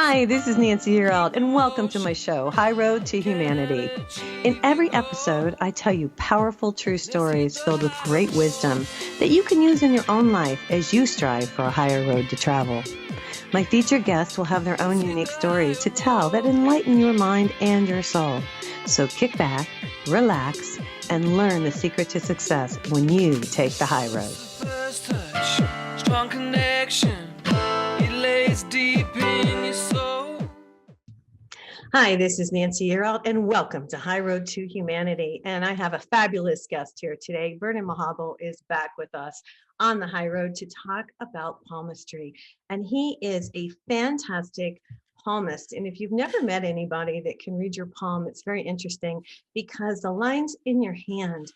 Hi, this is Nancy Yearout, and welcome to my show, High Road to Humanity. In every episode, I tell you powerful true stories filled with great wisdom that you can use in your own life as you strive for a higher road to travel. My featured guests will have their own unique stories to tell that enlighten your mind and your soul. So kick back, relax, and learn the secret to success when you take the high road. First touch, strong connection, it lays deep in your soul. Hi, this is Nancy Yearout, and welcome to High Road to Humanity. And I have a fabulous guest here today. Vernon Mahabal is back with us on the High Road to talk about palmistry. And he is a fantastic palmist. And if you've never met anybody that can read your palm, it's very interesting because the lines in your hand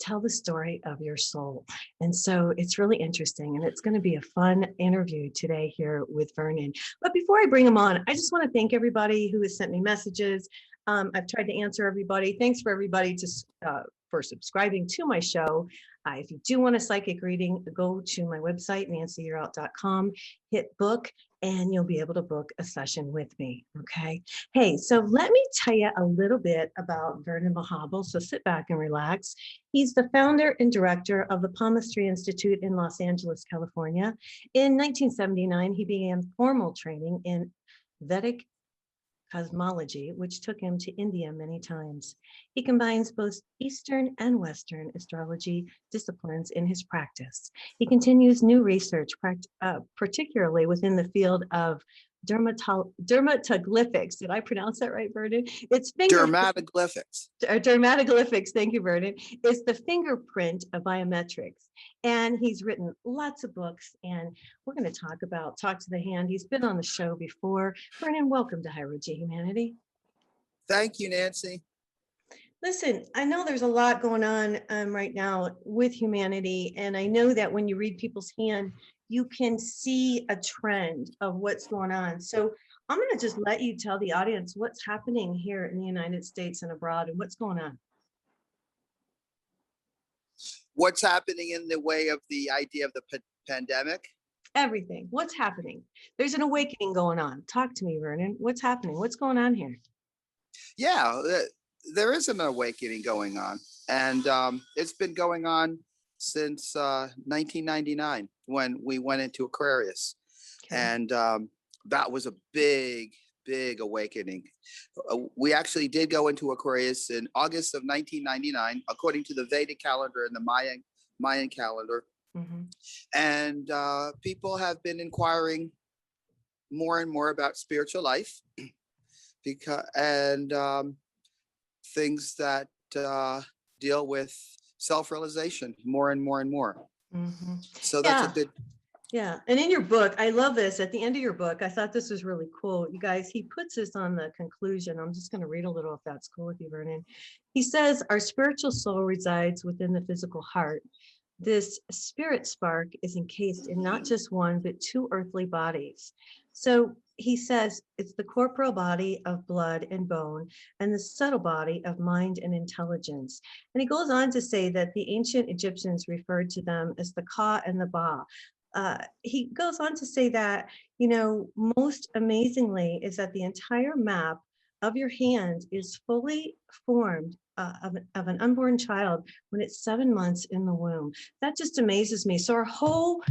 tell the story of your soul. And so it's really interesting, and it's going to be a fun interview today here with Vernon. But before I bring him on, I just want to thank everybody who has sent me messages. I've tried to answer everybody. Thanks for everybody for subscribing to my show. If you do want a psychic reading, go to my website, nancyyearout.com, hit book, and you'll be able to book a session with me, okay? Hey, so let me tell you a little bit about Vernon Mahabal, so sit back and relax. He's the founder and director of the Palmistry Institute in Los Angeles, California. In 1979, he began formal training in Vedic cosmology, which took him to India many times. He combines both Eastern and Western astrology disciplines in his practice. He continues new research, particularly within the field of dermatoglyphics. Did I pronounce that right, Vernon? It's dermatoglyphics. Dermatoglyphics, thank you, Vernon. It's the fingerprint of biometrics. And he's written lots of books, and we're going to talk to the hand. He's been on the show before. Vernon, welcome to High Road to Humanity. Thank you, Nancy. Listen, I know there's a lot going on right now with humanity, and I know that when you read people's hand, you can see a trend of what's going on. So I'm going to just let you tell the audience what's happening here in the United States and abroad and what's going on. What's happening in the way of the idea of the pandemic? Everything. What's happening? There's an awakening going on. Talk to me, Vernon. What's happening? What's going on here? Yeah, there is an awakening going on. And it's been going on since 1999 when we went into Aquarius. Okay. And that was a big awakening. We actually did go into Aquarius in August of 1999, according to the Vedic calendar and the Mayan calendar. Mm-hmm. And people have been inquiring more and more about spiritual life and things that deal with self-realization more and more and more. Mm-hmm. So that's a good. Yeah. And in your book, I love this. At the end of your book, I thought this was really cool. You guys, he puts this on the conclusion. I'm just going to read a little if that's cool with you, Vernon. He says, our spiritual soul resides within the physical heart. This spirit spark is encased in not just one, but two earthly bodies. So he says it's the corporeal body of blood and bone and the subtle body of mind and intelligence. And he goes on to say that the ancient Egyptians referred to them as the Ka and the Ba. He goes on to say that, most amazingly is that the entire map of your hand is fully formed of an unborn child when it's 7 months in the womb. That just amazes me. So our whole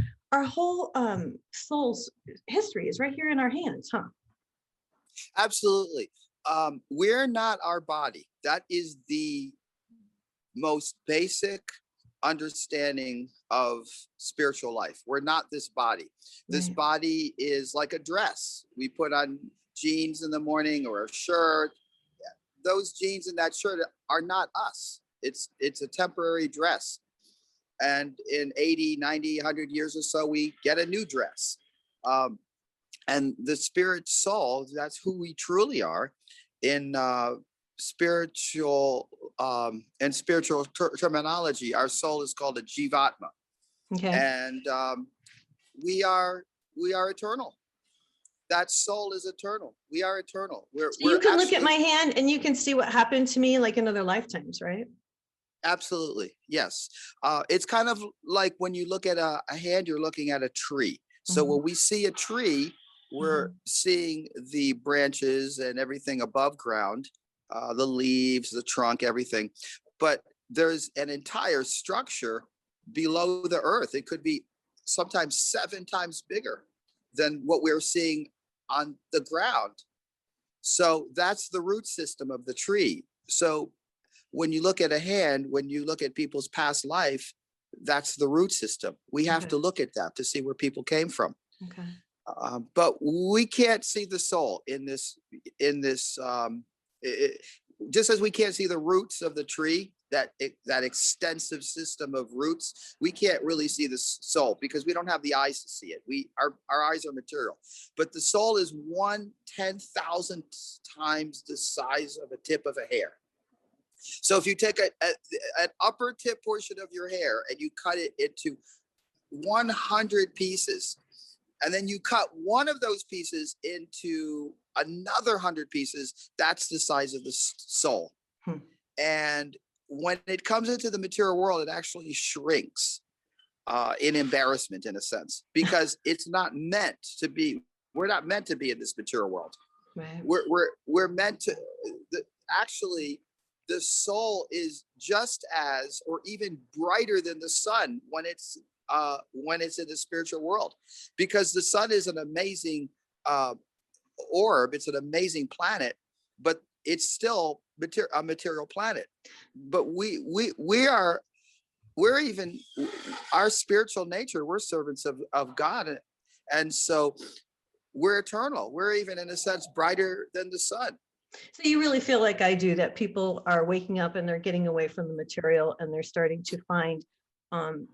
soul's history is right here in our hands, huh? Absolutely. We're not our body. That is the most basic understanding of spiritual life. We're not this body. This body is like a dress. We put on jeans in the morning or a shirt. Those jeans and that shirt are not us. It's a temporary dress. And in 80, 90, 100 years or so, we get a new dress. And the spirit soul, that's who we truly are in spiritual terminology. Our soul is called a jivatma. Okay. And we are eternal. That soul is eternal. We are eternal. You can look at my hand and you can see what happened to me like in other lifetimes, right? Absolutely. Yes. It's kind of like when you look at a hand, you're looking at a tree. So when we see a tree, we're seeing the branches and everything above ground, the leaves, the trunk, everything. But there's an entire structure below the earth. It could be sometimes 7 times bigger than what we're seeing on the ground. So that's the root system of the tree. So when you look at a hand, when you look at people's past life, that's the root system. We have to look at that to see where people came from. Okay. But we can't see the soul in this, just as we can't see the roots of the tree, that extensive system of roots, we can't really see the soul because we don't have the eyes to see it. Our eyes are material, but the soul is 1/10,000 times the size of a tip of a hair. So if you take an upper tip portion of your hair and you cut it into 100 pieces, and then you cut one of those pieces into another 100 pieces, that's the size of the soul. And when it comes into the material world, it actually shrinks in embarrassment, in a sense, because it's not meant to be. We're not meant to be in this material world. Right. We're meant to. Actually, the soul is just as, or even brighter than the sun when it's in the spiritual world, because the sun is an amazing orb. It's an amazing planet, but it's still a material planet. But we're even our spiritual nature. We're servants of God, and so we're eternal. We're even, in a sense, brighter than the sun. So you really feel like I do, that people are waking up and they're getting away from the material and they're starting to find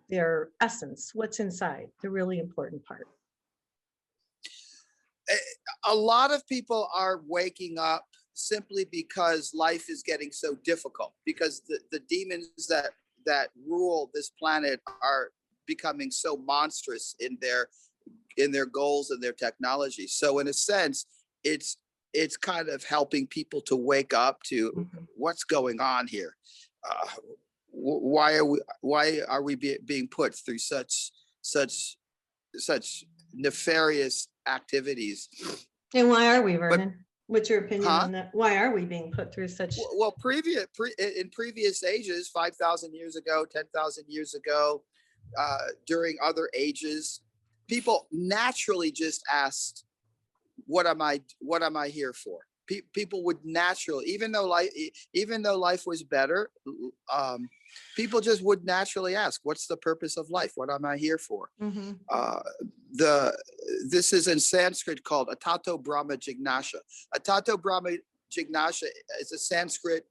their essence, what's inside, the really important part. A lot of people are waking up simply because life is getting so difficult, because the demons that rule this planet are becoming so monstrous in their goals and their technology. So in a sense, it's kind of helping people to wake up to what's going on here. Why are we being put through such nefarious activities? And why are we, Vernon? What's your opinion Huh? on that? Why are we being put through such? Well, in previous ages, 5,000 years ago, 10,000 years ago, during other ages, people naturally just asked, what am I here for? People would naturally, even though life was better, people just would naturally ask, what's the purpose of life? What am I here for? This is in Sanskrit called Atato Brahma Jignasha. Atato Brahma Jignasha is a Sanskrit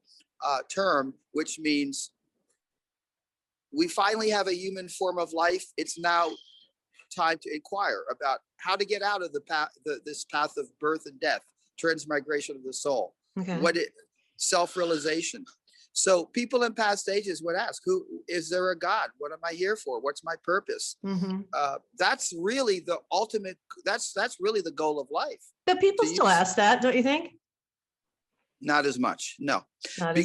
term which means we finally have a human form of life. It's now time to inquire about how to get out of this path of birth and death, transmigration of the soul. Self-realization. So people in past ages would ask, who is there a God? What am I here for? What's my purpose? That's really the ultimate, that's really the goal of life. But people still ask that, don't you think? Not as much, no. Not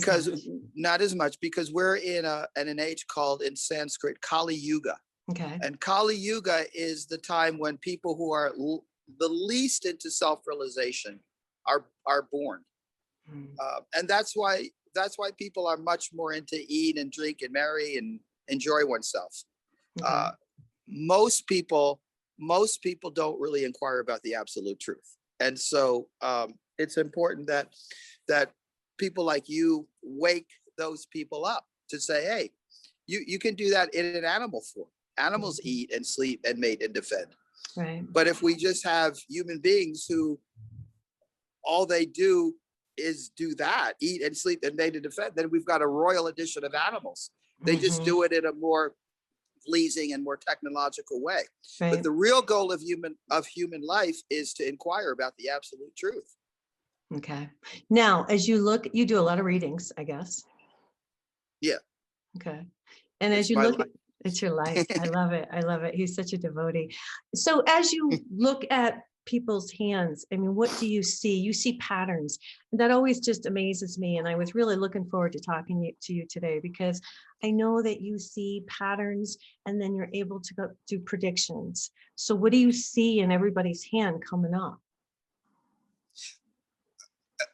as much because we're in an age called, in Sanskrit, Kali Yuga. And Kali Yuga is the time when people who are the least into self-realization are born. And that's why people are much more into eat and drink and marry and enjoy oneself. Most people don't really inquire about the absolute truth. And so it's important that people like you wake those people up to say, hey, you can do that in an animal form. Animals eat and sleep and mate and defend. Right. But if we just have human beings who all they do is do that, eat and sleep and mate and defend, then we've got a royal edition of animals. They just do it in a more pleasing and more technological way. Right. But the real goal of human life is to inquire about the absolute truth. Okay. Now, as you look, you do a lot of readings, I guess. Yeah. Okay. And as you look, it's your life. I love it. I love it. He's such a devotee. So as you look at people's hands, I mean, what do you see? You see patterns. And that always just amazes me. And I was really looking forward to talking to you today, because I know that you see patterns and then you're able to go do predictions. So what do you see in everybody's hand coming up?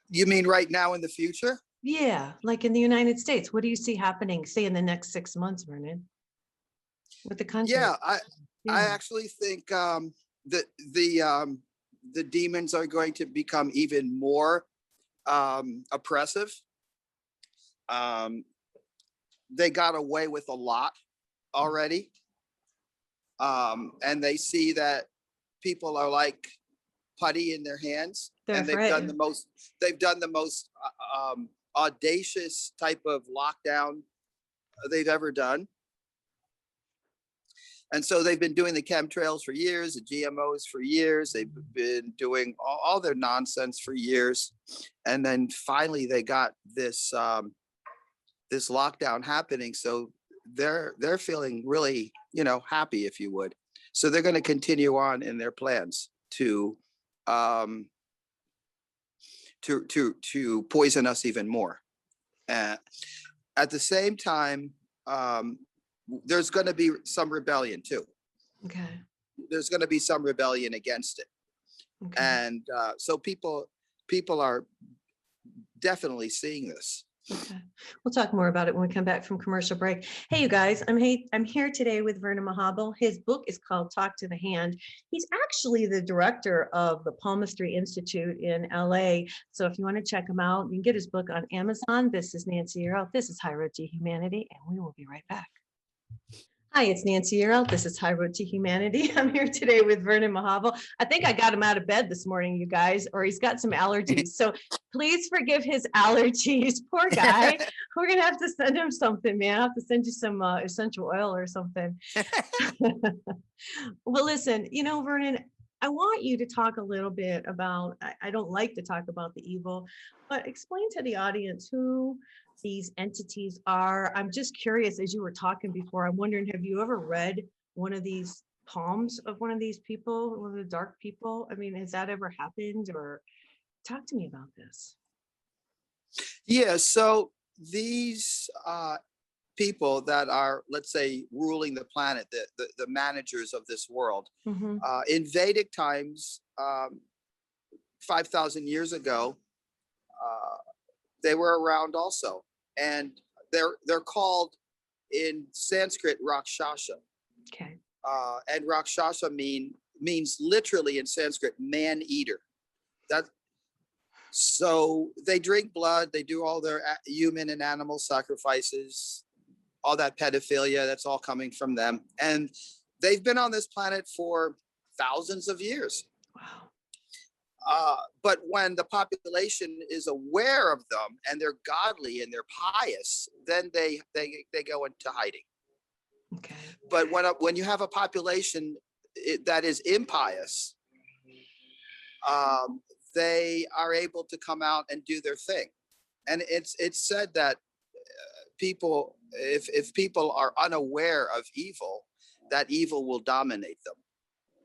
You mean right now in the future? Yeah, like in the United States, what do you see happening, say, in the next 6 months, Vernon, with the country? Yeah, I Yeah. actually think that the demons are going to become even more oppressive. They got away with a lot already, and they see that people are like putty in their hands, They're and they've afraid. done the most. They've done the most audacious type of lockdown they've ever done. And so they've been doing the chemtrails for years, the GMOs for years. They've been doing all their nonsense for years. And then finally they got this this lockdown happening. So they're feeling really, happy, if you would. So they're going to continue on in their plans to poison us even more. At the same time, there's going to be some rebellion too. Okay. There's going to be some rebellion against it. Okay. And so people are definitely seeing this. Okay. We'll talk more about it when we come back from commercial break. Hey, you guys, I'm here today with Vernon Mahabal. His book is called Talk to the Hand. He's actually the director of the Palmistry Institute in LA. So if you want to check him out, you can get his book on Amazon. This is Nancy Earl. This is High Road to Humanity, and we will be right back. Hi, it's Nancy Earl. This is High Road to Humanity. I'm here today with Vernon Mahabal. I think I got him out of bed this morning, you guys, or he's got some allergies. So please forgive his allergies. Poor guy. We're going to have to send him something, man. I'll have to send you some essential oil or something. Well, listen, Vernon, I want you to talk a little bit about, I don't like to talk about the evil, but explain to the audience who these entities are. I'm just curious, as you were talking before, I'm wondering, have you ever read one of these palms of one of these people, one of the dark people? I mean, has that ever happened? Or talk to me about this. Yeah, so these people that are, let's say, ruling the planet, the managers of this world, in Vedic times, 5,000 years ago, they were around also, and they're called in Sanskrit Rakshasa. Okay. And Rakshasa means literally in Sanskrit man eater. So they drink blood. They do all their human and animal sacrifices, all that pedophilia. That's all coming from them, and they've been on this planet for thousands of years. Wow. But when the population is aware of them and they're godly and they're pious, then they go into hiding. Okay. But when you have a population that is impious, they are able to come out and do their thing. And it's said that people, if people are unaware of evil, that evil will dominate them.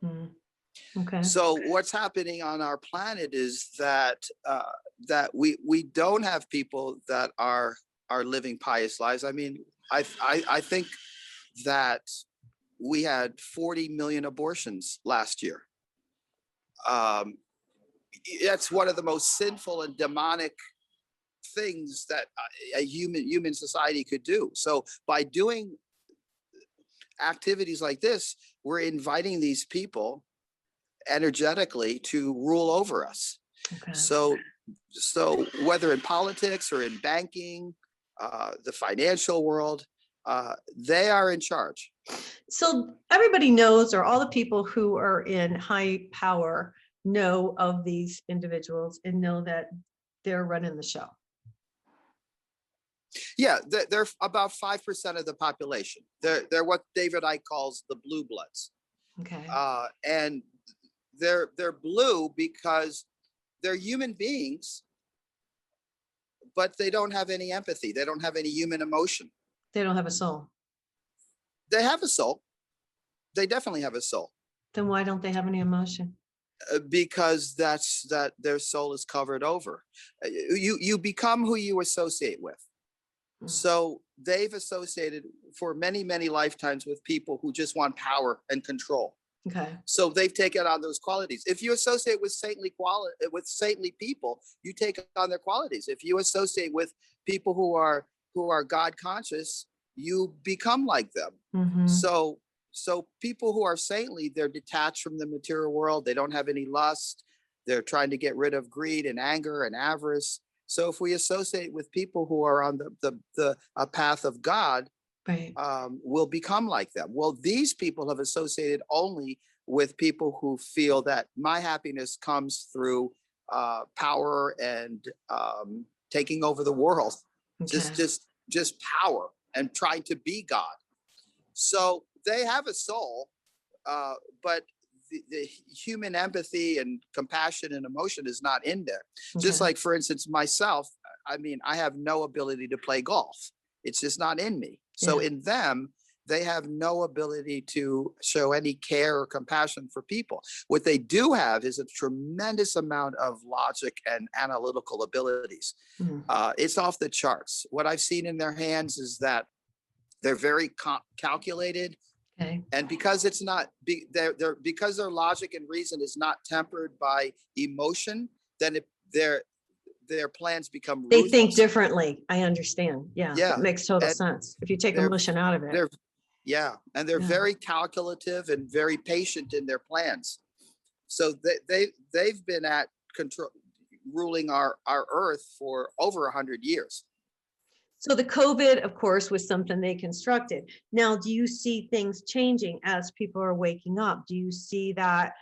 Mm. Okay. So what's happening on our planet is that we don't have people that are living pious lives. I mean, I think that we had 40 million abortions last year. That's one of the most sinful and demonic things that a human society could do. So by doing activities like this, we're inviting these people energetically to rule over us. Okay. So whether in politics or in banking, the financial world, they are in charge. So everybody knows, or all the people who are in high power know of these individuals and know that they're running the show. Yeah, they're about 5% of the population. They're what David Icke calls the blue bloods. Okay. And they're blue because they're human beings, but they don't have any empathy. They don't have any human emotion. They don't have a soul. They have a soul. They definitely have a soul. Then why don't they have any emotion? because that their soul is covered over. You become who you associate with. So they've associated for many, many lifetimes with people who just want power and control. Okay. So they've taken on those qualities. If you associate with saintly people, you take on their qualities. If you associate with people who are God conscious, you become like them. Mm-hmm. So people who are saintly, they're detached from the material world. They don't have any lust. They're trying to get rid of greed and anger and avarice. So if we associate with people who are on the path of God, Right. we'll become like them. Well, these people have associated only with people who feel that my happiness comes through power and taking over the world, Okay. just power and trying to be God. So they have a soul, but the human empathy and compassion and emotion is not in there. Just Okay. like, for instance, myself, I mean, I have no ability to play golf. It's just not in me. So Yeah. in them, they have no ability to show any care or compassion for people. What they do have is a tremendous amount of logic and analytical abilities. Mhm. It's off the charts. What I've seen in their hands is that they're very calculated. Okay. And because it's not, because their logic and reason is not tempered by emotion, then their plans become They ruthless. think differently. I understand. Yeah. Yeah. That makes total And sense. If you take they're emotion out of it. they're and they're Yeah. very calculative and very patient in their plans. So they've been at control, ruling our earth for over 100 years. So the COVID, of course, was something they constructed. Now, do you see things changing as people are waking up? Do you see that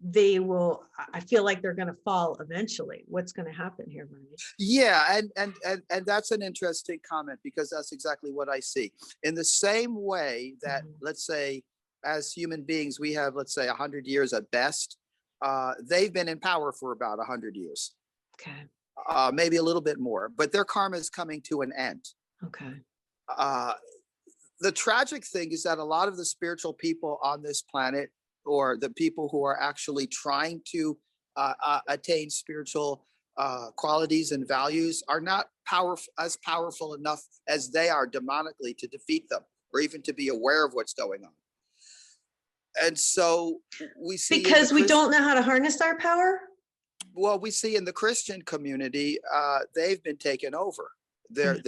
they will, I feel like they're going to fall eventually. What's going to happen here, Vernon? Yeah, and that's an interesting comment, because that's exactly what I see. In the same way that, let's say, as human beings, we have, let's say, 100 years at best. They've been in power for about 100 years. Okay. Maybe a little bit more, but their karma is coming to an end. Okay. The tragic thing is that a lot of the spiritual people on this planet, or the people who are actually trying to attain spiritual qualities and values, are not powerful enough as they are demonically to defeat them, or even to be aware of what's going on. And so we see, because we don't know how to harness our power. Well, we see in the Christian community, they've been taken over. They've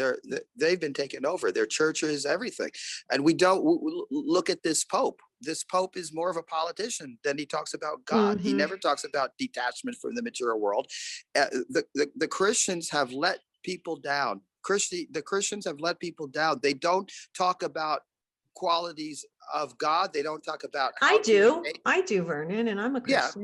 been taken over. Their churches, everything. And we don't look at this Pope. This Pope is more of a politician than he talks about God. He never talks about detachment from the material world. The Christians have let people down. The Christians have let people down. They don't talk about qualities of God. They don't talk about I do, Vernon, and I'm a Christian.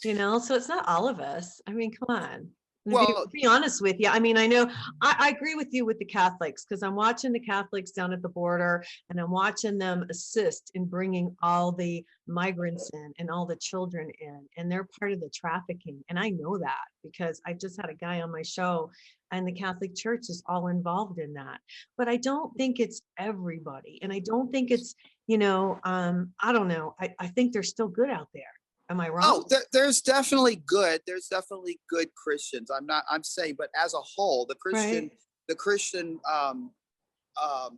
Yeah. So it's not all of us. I mean, come on. Well, be honest with you. I mean, I know I agree with you with the Catholics, because I'm watching the Catholics down at the border, and I'm watching them assist in bringing all the migrants in and all the children in, and they're part of the trafficking. And I know that because I just had a guy on my show, and the Catholic Church is all involved in that. But I don't think it's everybody. And I don't think it's, I don't know. I think they're still good out there. Am I wrong? Oh, there's definitely good. There's definitely good Christians. I'm saying, but as a whole, the Christian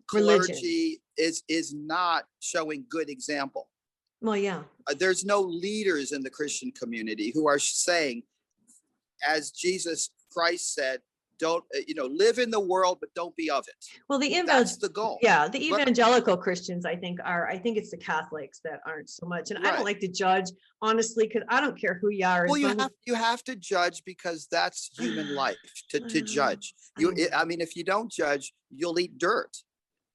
clergy is not showing good example. Well, yeah. There's no leaders in the Christian community who are saying, as Jesus Christ said, don't, live in the world, but don't be of it. Well, that's the goal. Yeah, the evangelical Christians, I think it's the Catholics that aren't so much. And I don't like to judge, honestly, because I don't care who you are. Well, you have to judge, because that's human life, to judge. I mean, if you don't judge, you'll eat dirt.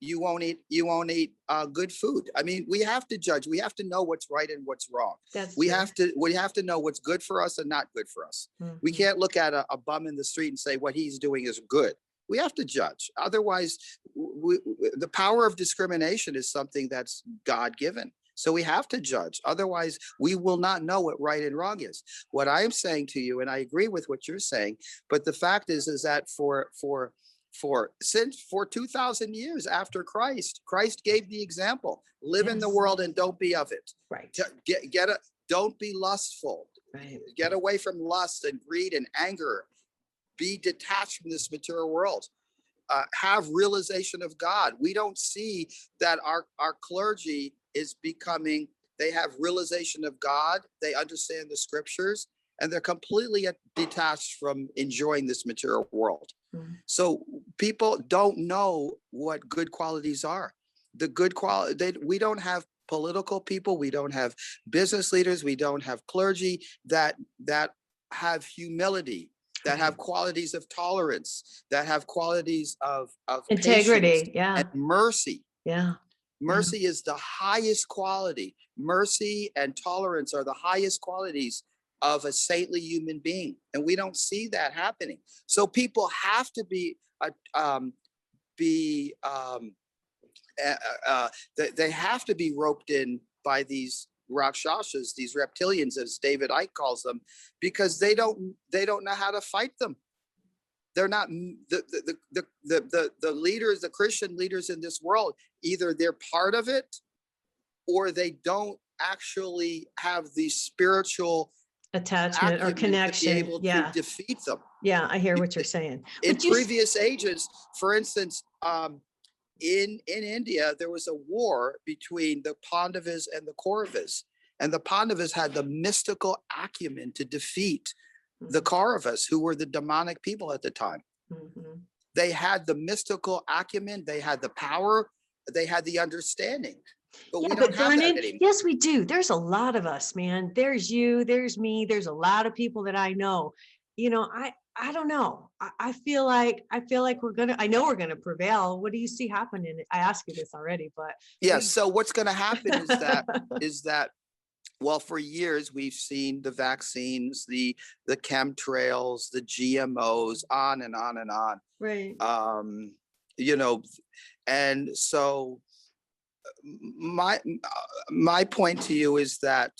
You won't eat good food. I mean, we have to judge. We have to know what's right and what's wrong. We have to know what's good for us and not good for us. We can't look at a bum in the street and say what he's doing is good. We have to judge. Otherwise, the power of discrimination is something that's God-given. So we have to judge. Otherwise, we will not know what right and wrong is. What I am saying to you, and I agree with what you're saying, but the fact is that for 2,000 years after Christ gave the example: live in the world and don't be of it. Right. Don't be lustful. Right. Get away from lust and greed and anger. Be detached from this material world. Have realization of God. We don't see that our clergy is becoming, they have realization of God. They understand the scriptures, and they're completely detached from enjoying this material world. Mm. So people don't know what good qualities are. The good quality, we don't have political people, we don't have business leaders, we don't have clergy that have humility, that have qualities of tolerance, that have qualities of Integrity. patience Yeah. and mercy. Yeah. Mercy is the highest quality. Mercy and tolerance are the highest qualities of a saintly human being, and we don't see that happening. So people have to they have to be roped in by these rakshasas, these reptilians, as David Icke calls them, because they don't know how to fight them. They're not the leaders, the Christian leaders in this world. Either they're part of it, or they don't actually have the spiritual attachment or acumen connection. to be able to defeat them. Yeah, I hear what you're saying. In previous ages, for instance, in India, there was a war between the Pandavas and the Kauravas, and the Pandavas had the mystical acumen to defeat the Kauravas, who were the demonic people at the time. Mm-hmm. They had the mystical acumen, they had the power, they had the understanding. But we don't have that anymore. Yes, we do. There's a lot of us, man. There's you, there's me, there's a lot of people that I know. You know, I don't know. I feel like I know we're gonna prevail. What do you see happening? I asked you this already, but yeah. So what's gonna happen is that well, for years we've seen the vaccines, the chemtrails, the GMOs, on and on and on. Right. You know, and so my point to you is that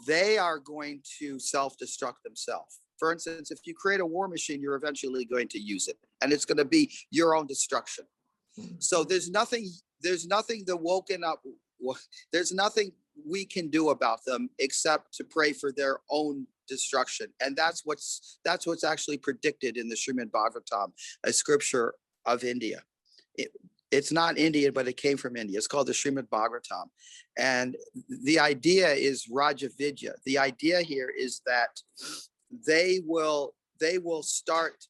they are going to self-destruct themselves. For instance, if you create a war machine, you're eventually going to use it, and it's going to be your own destruction. So there's nothing the woken up, there's nothing we can do about them except to pray for their own destruction. And that's what's actually predicted in the Srimad Bhagavatam, a scripture of India. It's not Indian, but it came from India. It's called the Srimad Bhagavatam. And the idea is Raja Vidya. The idea here is that they will start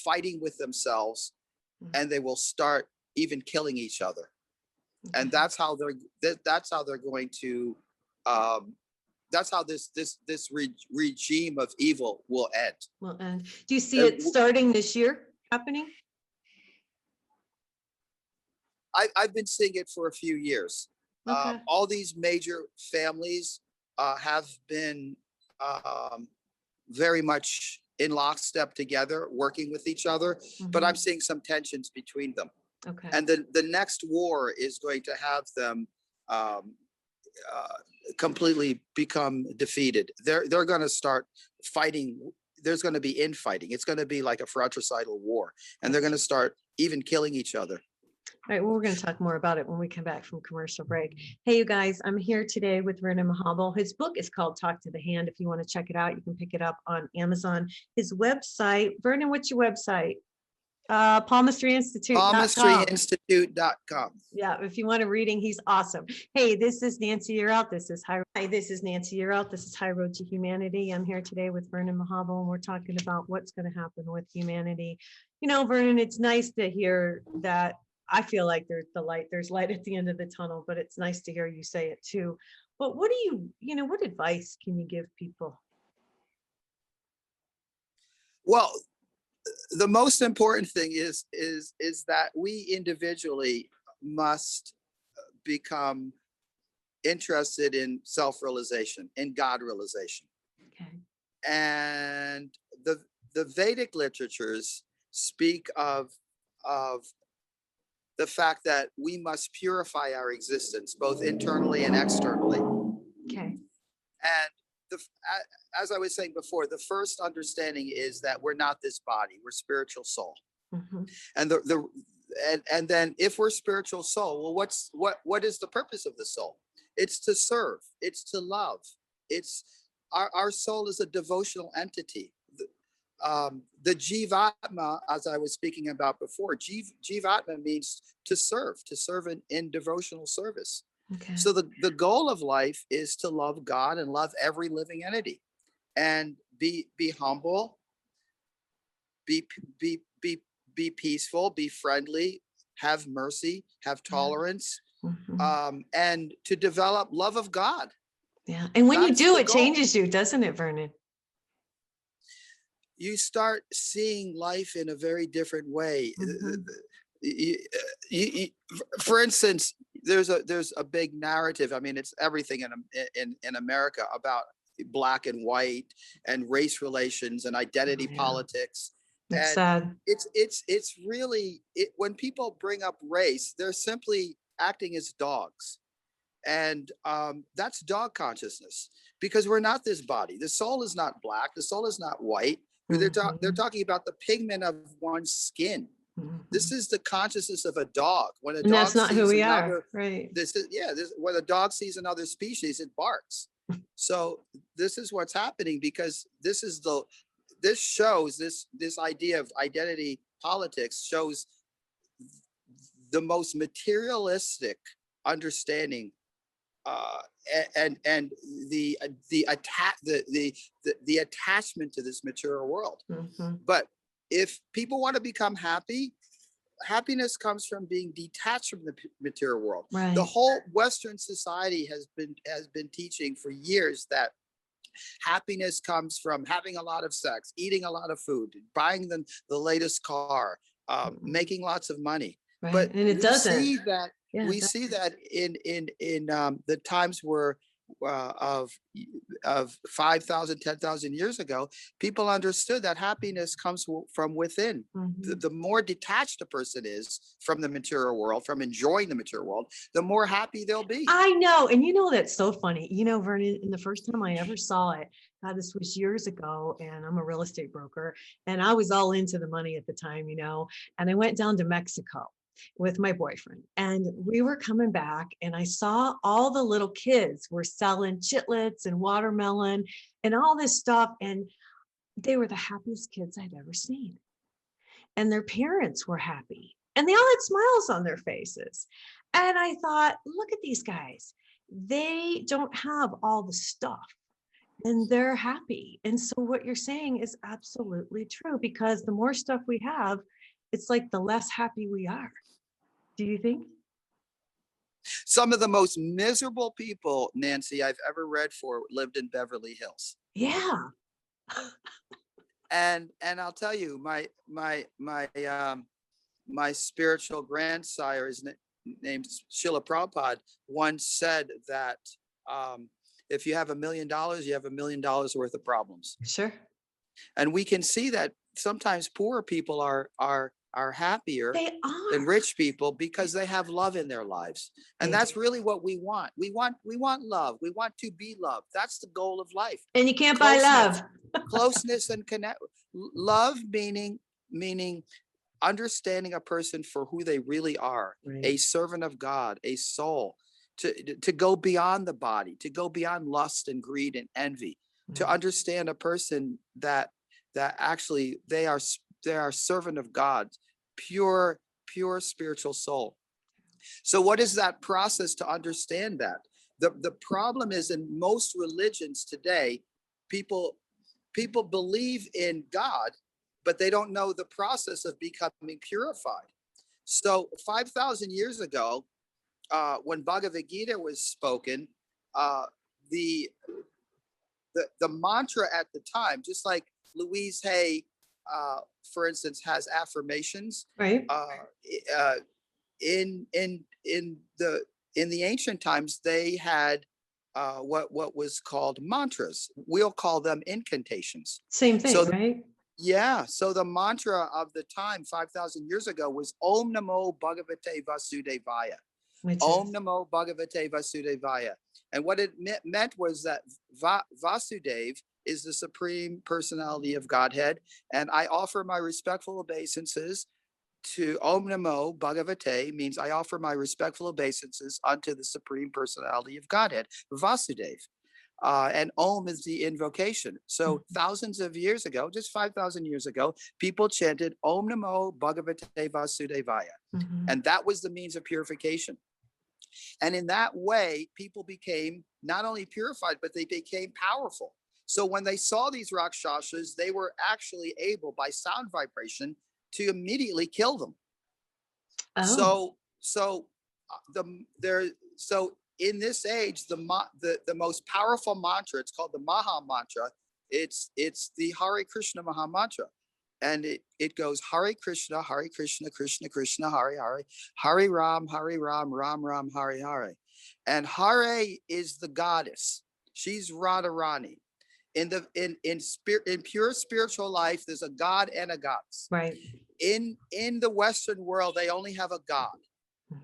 fighting with themselves, and they will start even killing each other. And that's how they're going to that's how this regime of evil will end. Well, and do you see it starting this year happening? I've been seeing it for a few years. Okay. All these major families have been very much in lockstep together, working with each other, but I'm seeing some tensions between them. Okay. And the next war is going to have them completely become defeated. They're going to start fighting. There's going to be infighting. It's going to be like a fratricidal war, and they're going to start even killing each other. All right, well, we're going to talk more about it when we come back from commercial break. Hey, you guys, I'm here today with Vernon Mahabal. His book is called Talk to the Hand. If you want to check it out, you can pick it up on Amazon. His website, Vernon, what's your website? Palmistry Institute. Palmistryinstitute.com. Yeah, if you want a reading, he's awesome. Hey, this is Nancy Yearout. This is Nancy Yearout. This is High Road to Humanity. I'm here today with Vernon Mahabal, and we're talking about what's going to happen with humanity. You know, Vernon, it's nice to hear that. I feel like there's light at the end of the tunnel, but it's nice to hear you say it too. But what do what advice can you give people? Well, the most important thing is that we individually must become interested in self-realization, in God realization. Okay. And the Vedic literatures speak of the fact that we must purify our existence, both internally and externally. Okay. And as I was saying before, the first understanding is that we're not this body, we're spiritual soul. And and then if we're spiritual soul, well, what is the purpose of the soul? It's to serve, it's to love. It's our soul is a devotional entity. The Jivatma, as I was speaking about before, Jivatma means to serve in devotional service. Okay. So the goal of life is to love God and love every living entity, and be humble, be peaceful, be friendly, have mercy, have tolerance, and to develop love of God. Yeah. And when That's you do, the it goal. changes you, doesn't it, Vernon? You start seeing life in a very different way. For instance, there's a big narrative. I mean, it's everything in America about black and white and race relations and identity politics. It's And sad. it's really when people bring up race, they're simply acting as dogs. And that's dog consciousness, because we're not this body. The soul is not black. The soul is not white. They're talking about the pigment of one's skin. This is the consciousness of a dog. When a And dog that's not sees who we another, are, right? When a dog sees another species, it barks. So this is what's happening, because this shows this idea of identity politics shows the most materialistic understanding and the attachment to this material world. But if people want to become happy, happiness comes from being detached from the material world. Right. The whole Western society has been teaching for years that happiness comes from having a lot of sex, eating a lot of food, buying the latest car, making lots of money. Right. But and it doesn't. We see that in the times where of 5,000, 10,000 years ago, people understood that happiness comes from within. The more detached a person is from the material world, from enjoying the material world, the more happy they'll be. I know. And that's so funny. Vernon, and the first time I ever saw it, God, this was years ago, and I'm a real estate broker, and I was all into the money at the time, and I went down to Mexico with my boyfriend, and we were coming back, and I saw all the little kids were selling chitlets and watermelon and all this stuff, and they were the happiest kids I'd ever seen, and their parents were happy, and they all had smiles on their faces. And I thought, look at these guys, they don't have all the stuff and they're happy. And so what you're saying is absolutely true, because the more stuff we have, it's like the less happy we are. Do you think? Some of the most miserable people, Nancy, I've ever read for lived in Beverly Hills. Yeah. And I'll tell you, my spiritual grandsire is named Srila Prabhupada, once said that if you have $1 million, you have $1 million worth of problems. Sure. And we can see that sometimes poor people are happier than rich people because they have love in their lives. And that's really what we want. We want love. We want to be loved. That's the goal of life. And you can't buy love. Closeness and connect. Love meaning understanding a person for who they really are, right. A servant of God, a soul, to go beyond the body, to go beyond lust and greed and envy, to understand a person that actually they are servant of God, pure spiritual soul. So what is that process to understand that? The problem is, in most religions today, people believe in God, but they don't know the process of becoming purified. So 5,000 years ago, when Bhagavad Gita was spoken, the mantra at the time, just like Louise Hay, for instance, has affirmations, right? In the ancient times, they had what was called mantras. We'll call them incantations. Same thing, right? Yeah. So the mantra of the time 5,000 years ago was Om Namo Bhagavate Vasudevaya. Om Namo Bhagavate Vasudevaya. And what it meant was that Vasudev is the supreme personality of Godhead. And I offer my respectful obeisances to Om Namo Bhagavate means I offer my respectful obeisances unto the Supreme Personality of Godhead, Vasudev. And Om is the invocation. So thousands of years ago, just 5,000 years ago, people chanted Om Namo Bhagavate Vasudevaya. And that was the means of purification. And in that way, people became not only purified, but they became powerful. So when they saw these Rakshasas, they were actually able, by sound vibration, to immediately kill them. Oh. So in this age, the most powerful mantra, it's called the Maha Mantra. It's the Hare Krishna Maha Mantra. And it goes Hare Krishna, Krishna Krishna, Hare Hare, Hare Ram, Ram Ram, Hare Hare. And Hare is the goddess. She's Radharani. In pure spiritual life, there's a god and a goddess. Right. In the Western world, they only have a god,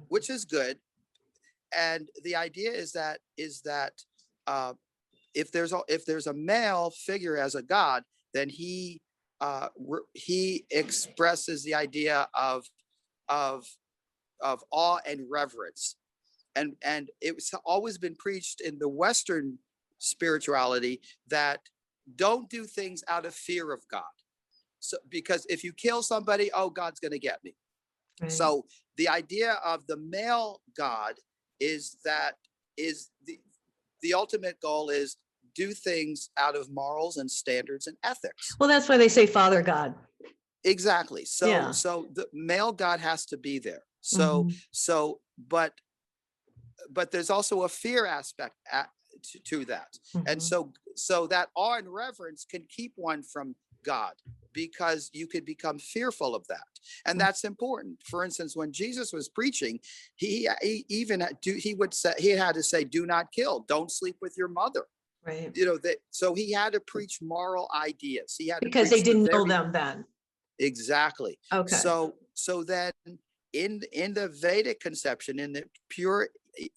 which is good. And the idea is that if there's a male figure as a god, then he expresses the idea of awe and reverence. And it's always been preached in the Western spirituality that don't do things out of fear of God. So because if you kill somebody, oh, God's going to get me. Right. So the idea of the male God is the ultimate goal is do things out of morals and standards and ethics. Well, that's why they say Father God. Exactly. So the male God has to be there. But there's also a fear aspect to that. And so that awe and reverence can keep one from God, because you could become fearful of that. And that's important. For instance, when Jesus was preaching, he would say, he had to say, do not kill, don't sleep with your mother. Right. So he had to preach moral ideas. He had because they didn't know them then. Exactly. Okay. So then in the Vedic conception, in the pure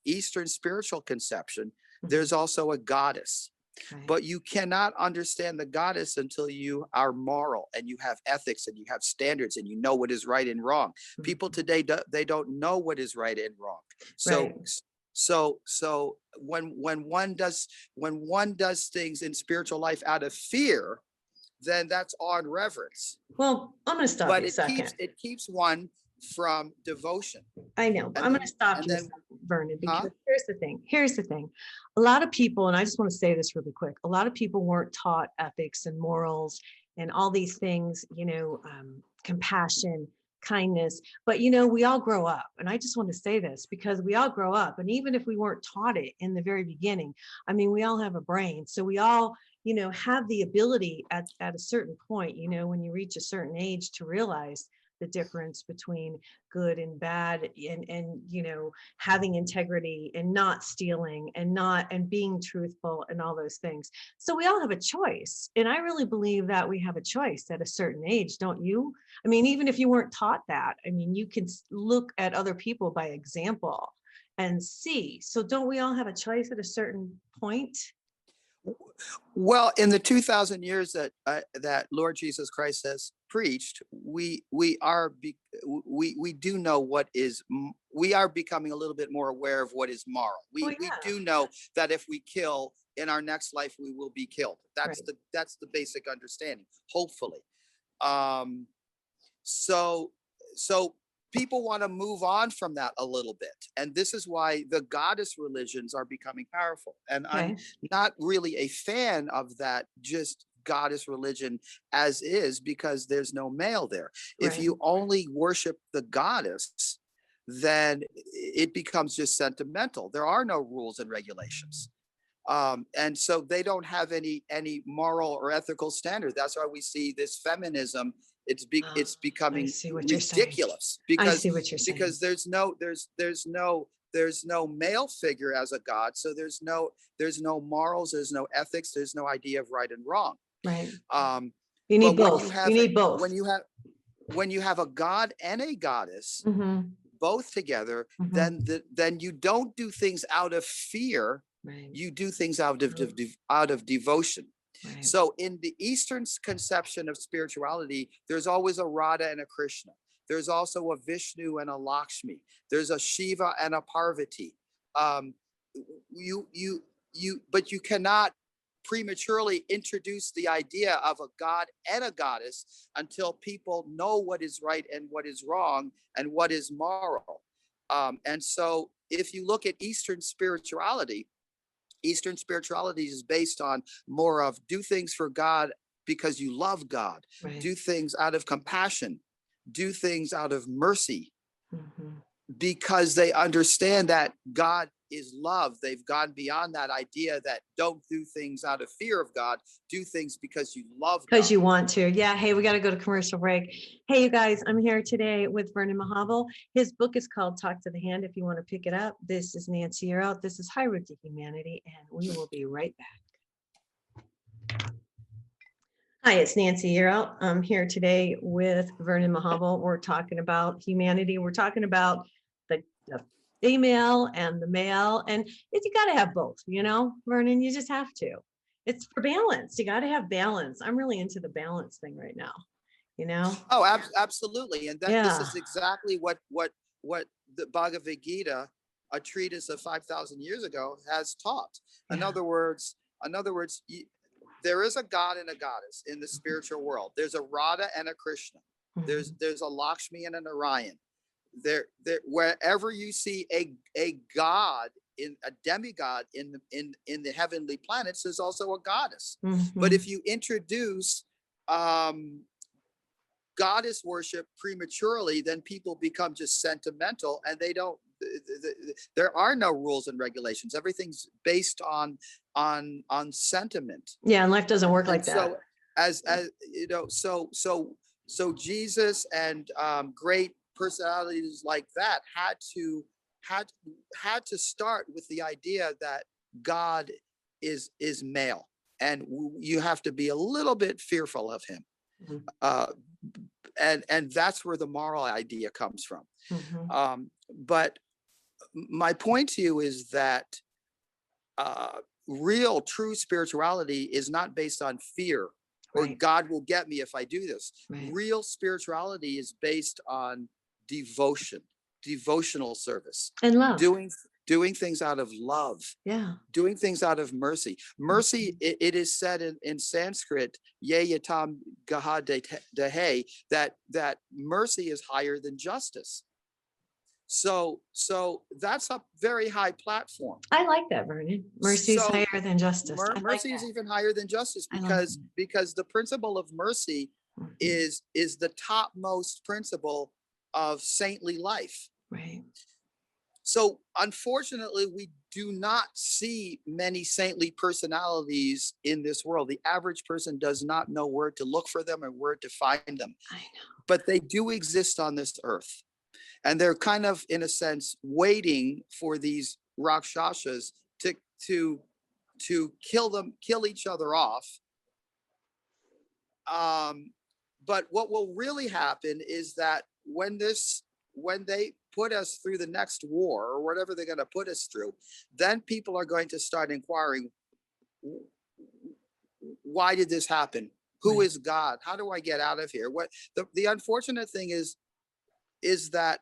Eastern spiritual conception, there's also a goddess. Right. But you cannot understand the goddess until you are moral and you have ethics and you have standards and you know what is right and wrong. People today, they don't know what is right and wrong. So when one does things in spiritual life out of fear, then that's awe and reverence. Well, I'm going to stop you a second. It keeps one from devotion. I know, but I'm going to stop you, Vernon, because here's the thing. A lot of people, and I just want to say this really quick, a lot of people weren't taught ethics and morals and all these things, compassion, kindness, but we all grow up. And I just want to say this because we all grow up. And even if we weren't taught it in the very beginning, I mean, we all have a brain. So we all, have the ability at a certain point, when you reach a certain age, to realize the difference between good and bad, and having integrity and not stealing and being truthful and all those things. So we all have a choice. And I really believe that we have a choice at a certain age, don't you? I mean, even if you weren't taught that, I mean, you can look at other people by example and see. So don't we all have a choice at a certain point? Well, in the 2,000 years that Lord Jesus Christ has preached, we do know what is. We are becoming a little bit more aware of what is moral. We do know that if we kill in our next life, we will be killed. That's the basic understanding. Hopefully, so people want to move on from that a little bit. And this is why the goddess religions are becoming powerful. And I'm not really a fan of that just goddess religion as is, because there's no male there. If you only worship the goddess, then it becomes just sentimental. There are no rules and regulations. And so they don't have any moral or ethical standard. That's why we see this feminism. It's becoming ridiculous because there's no male figure as a god. So there's no morals, there's no ethics, there's no idea of right and wrong. Right. You need both. You need both. When you have a god and a goddess, both together, then you don't do things out of fear. Right. You do things out of devotion. Right. So in the Eastern conception of spirituality, there's always a Radha and a Krishna. There's also a Vishnu and a Lakshmi. There's a Shiva and a Parvati. But you cannot prematurely introduce the idea of a god and a goddess until people know what is right and what is wrong and what is moral. And so if you look at Eastern spirituality is based on more of do things for God because you love God, Right. do things out of compassion, do things out of mercy, because they understand that God is love. They've gone beyond that idea that don't do things out of fear of God, do things because you love God. Because you want to. Yeah. Hey, we got to go to commercial break. Hey, you guys, I'm here today with Vernon Mahabal. His book is called Talk to the Hand if you want to pick it up. This is Nancy Yearout. This is High Road to Humanity, and we will be right back. Hi, it's Nancy Yearout. I'm here today with Vernon Mahabal. We're talking about humanity. We're talking about the female and the male, and you got to have both, you know, Vernon, you just have to. It's for balance. You got to have balance. I'm really into the balance thing right now, you know? Oh, absolutely. And that Yeah. this is exactly what the Bhagavad Gita, a treatise of 5,000 years ago, has taught. In Yeah. other words, there is a God and a goddess in the spiritual world. There's a Radha and a Krishna. There's a Lakshmi and an Narayan. There wherever you see a god, in a demigod in the heavenly planets, there's also a goddess. But if you introduce goddess worship prematurely, then people become just sentimental, and they don't. There are no rules and regulations. Everything's based on sentiment. Yeah, and life doesn't work like that. So as you know, so Jesus and great personalities like that had to start with the idea that God is male, and you have to be a little bit fearful of him. And that's where the moral idea comes from. But my point to you is that real, true spirituality is not based on fear or God will get me if I do this. Real spirituality is based on devotion, devotional service, and love, doing things out of love, doing things out of mercy. Mercy, it is said in Sanskrit, ye yatam gaha dehe, that mercy is higher than justice. So that's a very high platform. I like that, Vernon. Mercy is higher than justice. Mercy is even higher than justice because the principle of mercy is the topmost principle of saintly life. Right. So unfortunately, we do not see many saintly personalities in this world. The average person does not know where to look for them or where to find them. I know. But they do exist on this earth. And they're kind of, in a sense, waiting for these Rakshasas to kill each other off. But what will really happen is that when they put us through the next war or whatever they're going to put us through, then people are going to start inquiring, why did this happen? Who is God? How do I get out of here? What the unfortunate thing is that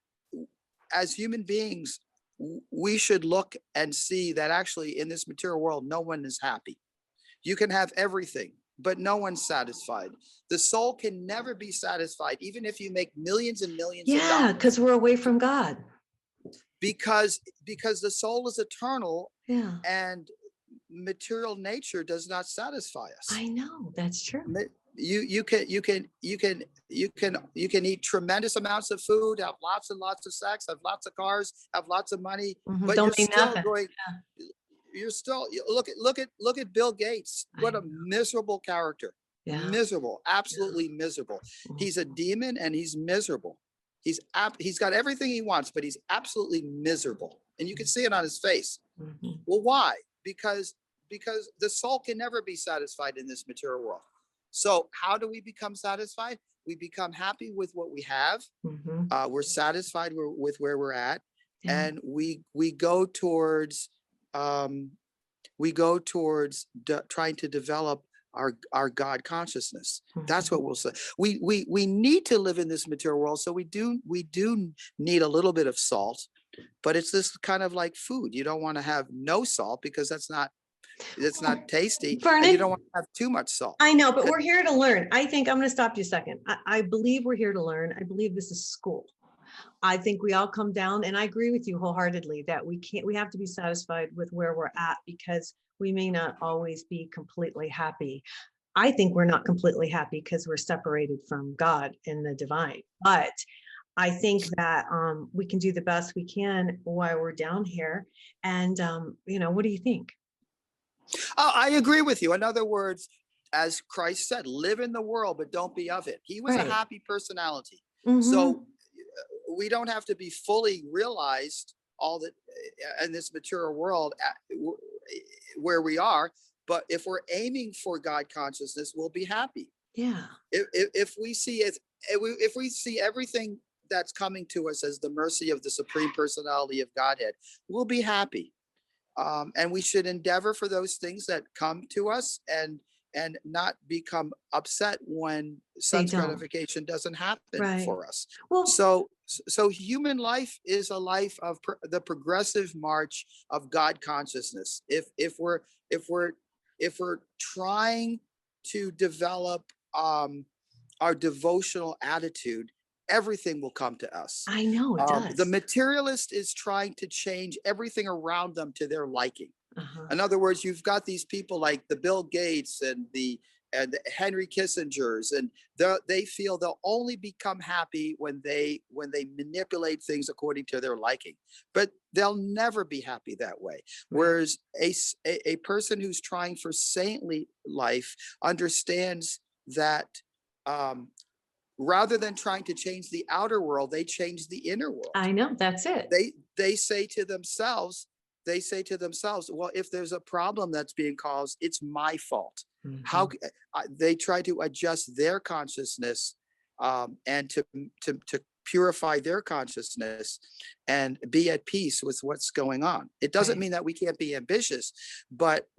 as human beings, we should look and see that actually in this material world, no one is happy. You can have everything, but no one's satisfied. The soul can never be satisfied, even if you make millions and millions of dollars. Yeah, because we're away from God. Because the soul is eternal. Yeah. And material nature does not satisfy us. I know, that's true. You can eat tremendous amounts of food, have lots and lots of sex, have lots of cars, have lots of money, but Don't you're still nothing. going. You're still look at Bill Gates. What a miserable character. Yeah. Miserable, absolutely miserable. He's a demon and he's miserable. He's got everything he wants, but he's absolutely miserable, and you can see it on his face. Well, why? Because the soul can never be satisfied in this material world. So how do we become satisfied? We become happy with what we have. We're satisfied with where we're at, and we go towards trying to develop our God consciousness. Mhm. That's what we'll say. We need to live in this material world, so we do need a little bit of salt, but it's this kind of like food. You don't want to have no salt because that's not tasty, and you Vernon, don't want to have too much salt. I know, but we're here to learn. I think I'm going to stop you a second. I believe we're here to learn. I believe this is school. I think we all come down, and I agree with you wholeheartedly that we have to be satisfied with where we're at, because we may not always be completely happy. I think we're not completely happy because we're separated from God and the divine. But I think that we can do the best we can while we're down here. And, what do you think? Oh, I agree with you. In other words, as Christ said, live in the world, but don't be of it. He was Right. a happy personality. Mhm. So we don't have to be fully realized all that in this material world where we are. But if we're aiming for God consciousness, we'll be happy. Yeah. If we see it, if we see everything that's coming to us as the mercy of the Supreme Personality of Godhead, we'll be happy. And we should endeavor for those things that come to us, and not become upset when sense gratification doesn't happen Right. for us. Well, So human life is a life of the progressive march of God consciousness. If we're trying to develop our devotional attitude, everything will come to us. I know it does. The materialist is trying to change everything around them to their liking. Uh-huh. In other words, you've got these people like the Bill Gates and the Henry Kissingers, and they feel they'll only become happy when they manipulate things according to their liking. But they'll never be happy that way. Whereas a person who's trying for saintly life understands that rather than trying to change the outer world, they change the inner world. I know, that's it. They say to themselves, well, if there's a problem that's being caused, it's my fault. Mhm. How they try to adjust their consciousness and to purify their consciousness and be at peace with what's going on. It doesn't Right. mean that we can't be ambitious, but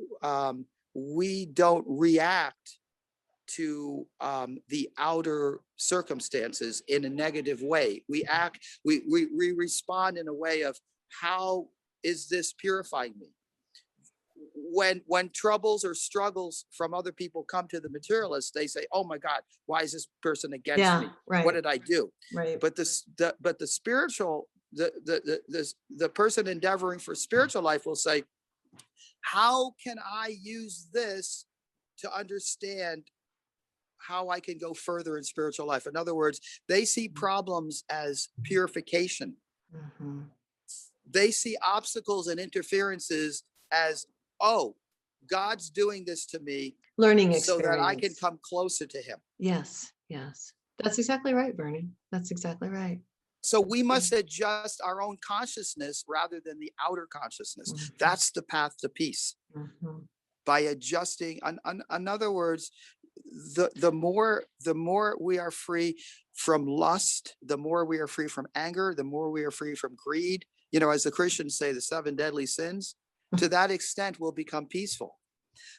we don't react to the outer circumstances in a negative way. We respond in a way of, how is this purifying me? When troubles or struggles from other people come to the materialists, they say, "Oh my God, why is this person against me? Right. What did I do?" Right. But the spiritual, the person endeavoring for spiritual life will say, "How can I use this to understand how I can go further in spiritual life?" In other words, they see problems as purification. Mhm. They see obstacles and interferences as, oh, God's doing this to me Learning so experience. that I can come closer to him. Yes. That's exactly right, Vernon. That's exactly right. So we must adjust our own consciousness rather than the outer consciousness. Mhm. That's the path to peace. Mhm. By adjusting, in other words, the more we are free from lust, the more we are free from anger, the more we are free from greed. As the Christians say, the 7 deadly sins, to that extent we'll become peaceful.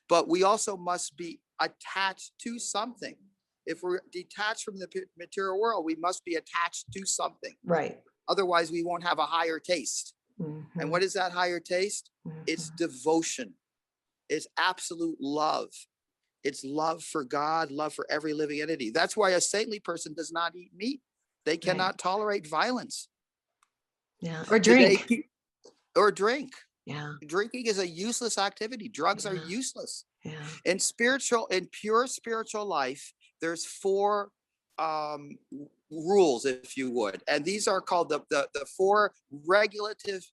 But we also must be attached to something. If we're detached from the material world, we must be attached to something. Right. Otherwise, we won't have a higher taste. Mhm. And what is that higher taste? Mhm. It's devotion. It's absolute love. It's love for God, love for every living entity. That's why a saintly person does not eat meat. They cannot tolerate violence. Yeah. Or drink. Or drink. Yeah. Drinking is a useless activity. Drugs are Yeah. useless. Yeah. In pure spiritual life, there's 4 rules, if you would, and these are called the 4 regulative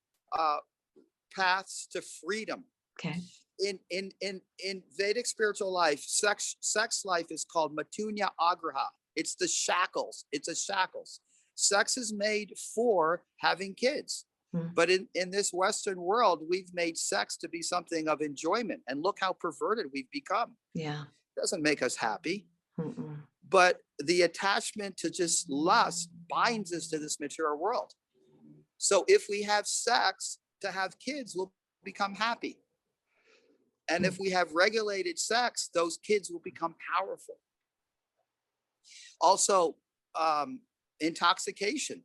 paths to freedom. Okay. In Vedic spiritual life, sex life is called matunya agraha. It's the shackles. It's a shackles. Sex is made for having kids. Mhm. But in this Western world, we've made sex to be something of enjoyment. And look how perverted we've become. Yeah. It doesn't make us happy. Mm-mm. But the attachment to just lust binds us to this material world. So if we have sex to have kids, we'll become happy. And if we have regulated sex, those kids will become powerful. Also, intoxication.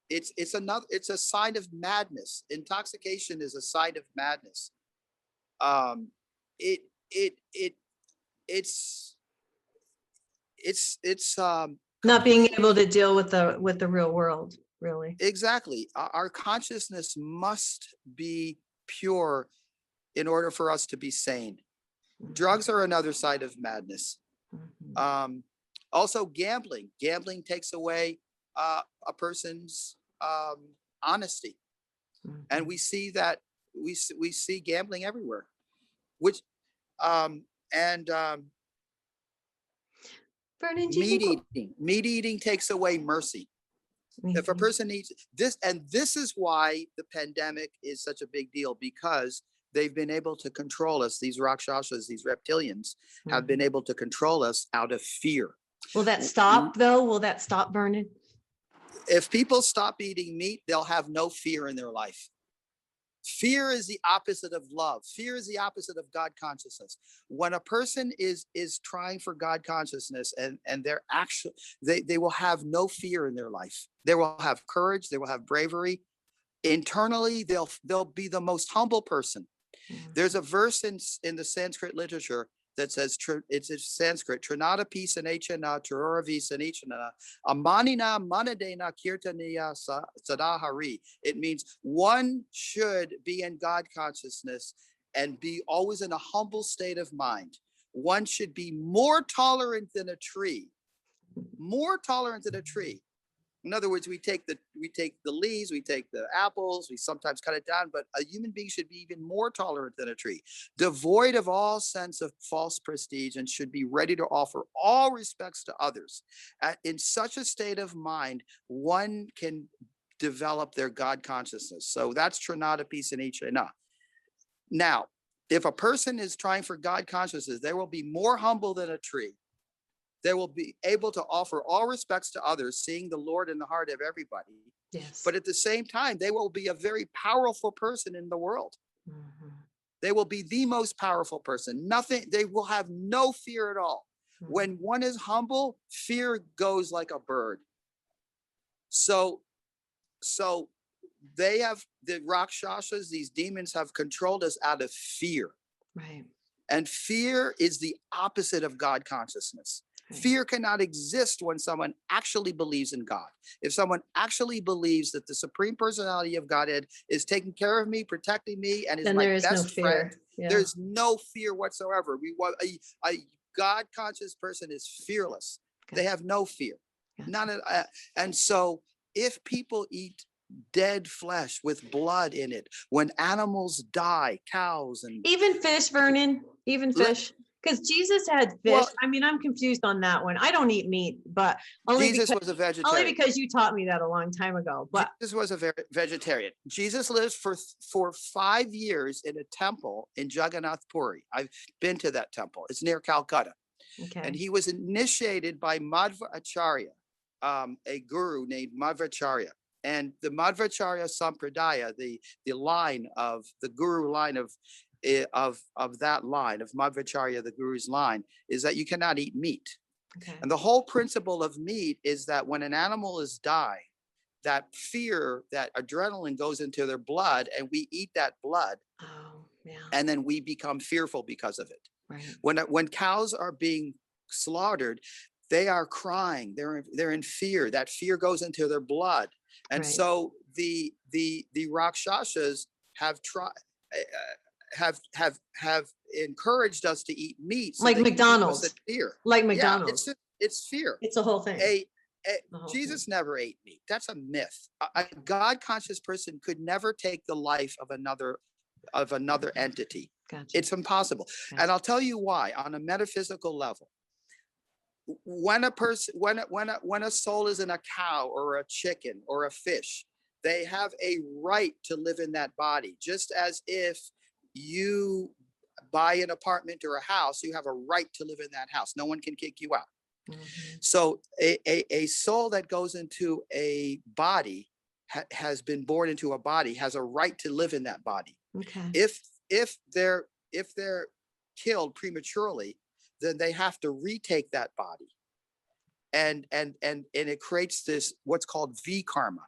It's a sign of madness. Intoxication is a sign of madness. It's Not being complete. able to deal with the real world, really. Exactly. Our consciousness must be pure in order for us to be sane. Drugs are another side of madness. Also, gambling. Gambling takes away a person's honesty, and we see that we see gambling everywhere. Which and Vernon, do you think meat eating takes away mercy. If a person eats this, and this is why the pandemic is such a big deal, because they've been able to control us. These rakshasas, these reptilians, have been able to control us out of fear. Will that stop though? Will that stop, Vernon? If people stop eating meat, they'll have no fear in their life. Fear is the opposite of love. Fear is the opposite of God consciousness. When a person is trying for God consciousness, and they're actually, they will have no fear in their life. They will have courage. They will have bravery. Internally, they'll be the most humble person. There's a verse in the Sanskrit literature that says, it's in Sanskrit, Trinata Pisanachana, Turora Visanichana, Amanina Manadena Kirtaniya Sadahari. It means one should be in God consciousness and be always in a humble state of mind. One should be more tolerant than a tree. More tolerant than a tree. In other words, we take the leaves, we take the apples, we sometimes cut it down, but a human being should be even more tolerant than a tree, devoid of all sense of false prestige, and should be ready to offer all respects to others. In such a state of mind, one can develop their God consciousness. So that's Trinata Pisanachana. Now, if a person is trying for God consciousness, they will be more humble than a tree. They will be able to offer all respects to others, seeing the Lord in the heart of everybody. Yes. But at the same time, they will be a very powerful person in the world. They will be the most powerful person. They will have no fear at all. When one is humble, fear goes like a bird. So they have, the Rakshasas, these demons have controlled us out of fear. Right. And fear is the opposite of God consciousness. Fear cannot exist when someone actually believes in God. If someone actually believes that the Supreme Personality of Godhead is taking care of me, protecting me, and is Then my there is no best fear. friend, Yeah. there's no fear whatsoever. We want a God-conscious person is fearless. They have no fear. And so if people eat dead flesh with blood in it, when animals die, cows and Even fish, Vernon, even fish. Because Jesus had fish. Well, I mean, I'm confused on that one. I don't eat meat, but Jesus was a vegetarian. only because you taught me that a long time ago. But Jesus was a vegetarian. Jesus lived for 5 years in a temple in Jagannath Puri. I've been to that temple. It's near Calcutta. okay. And he was initiated by Madhvacharya, a guru named Madhvacharya. And the Madhvacharya Sampradaya, the line of the guru line of that line of Madhvacharya, the guru's line, is that you cannot eat meat. Okay. And the whole principle of meat is that when an animal is dying, that fear, that adrenaline goes into their blood, and we eat that blood. Oh, yeah. And then we become fearful because of it. Right. When cows are being slaughtered, they are crying. They're in fear. That fear goes into their blood. And so the Rakshasas have have encouraged us to eat meat, so like McDonald's. Fear. Like McDonald's. Yeah, it's fear. It's a whole thing. Jesus never ate meat. That's a myth. A God conscious person could never take the life of another entity. Gotcha. It's impossible. Gotcha. And I'll tell you why. On a metaphysical level, when a soul is in a cow or a chicken or a fish, they have a right to live in that body. Just as if you buy an apartment or a house, you have a right to live in that house. No one can kick you out. So a soul that goes into a body has been born into a body, has a right to live in that body. Okay. If they're killed prematurely, then they have to retake that body. And it creates this, what's called V karma.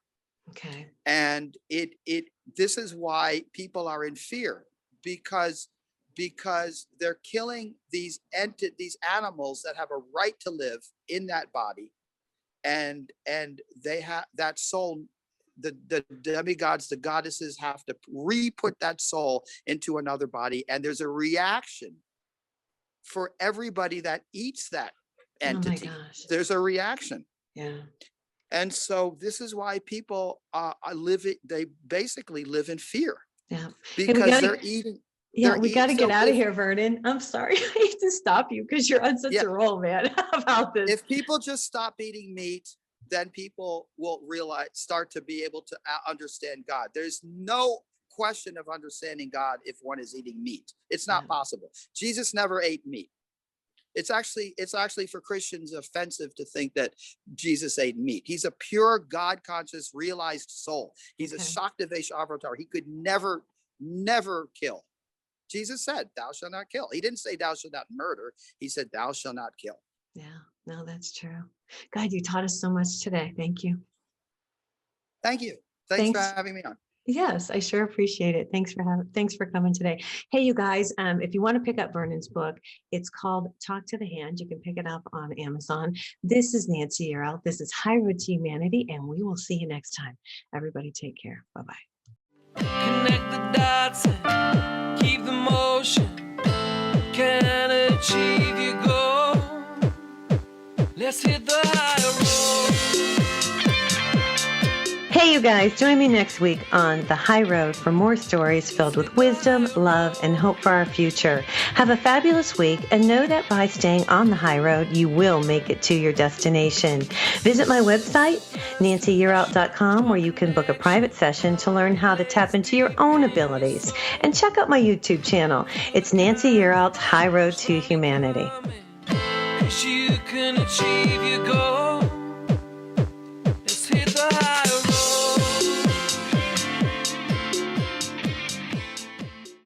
Okay. And this is why people are in fear, because they're killing these animals that have a right to live in that body, and they have that soul. The demigods, the goddesses, have to re-put that soul into another body, and there's a reaction for everybody that eats that entity. Oh my gosh. There's a reaction. Yeah. And so this is why people they basically live in fear. Yeah. Because they're eating. Yeah, we got to get out of here, Vernon. I'm sorry. I hate to stop you because you're on such a roll, man, about this. If people just stop eating meat, then people will start to be able to understand God. There's no question of understanding God if one is eating meat. It's not possible. Jesus never ate meat. It's actually for Christians offensive to think that Jesus ate meat. He's a pure God conscious, realized soul. He's a Shaktivesh avatar. He could never kill. Jesus said, "Thou shalt not kill." He didn't say, "Thou shalt not murder." He said, "Thou shalt not kill." Yeah, no, that's true. God, you taught us so much today. Thank you. Thank you. Thanks for having me on. Yes, I sure appreciate it. Thanks for coming today. Hey, you guys, if you want to pick up Vernon's book, it's called Talk to the Hand. You can pick it up on Amazon. This is Nancy Yearout. This is High Road to Humanity, and we will see you next time. Everybody take care. Bye-bye. Connect the dots and keep the motion. Can achieve your goal. Let's hit the high road. Hey, you guys, join me next week on The High Road for more stories filled with wisdom, love, and hope for our future. Have a fabulous week, and know that by staying on the high road, you will make it to your destination. Visit my website, nancyyearout.com, where you can book a private session to learn how to tap into your own abilities. And check out my YouTube channel. It's Nancy Yearout's High Road to Humanity. You can achieve your goal.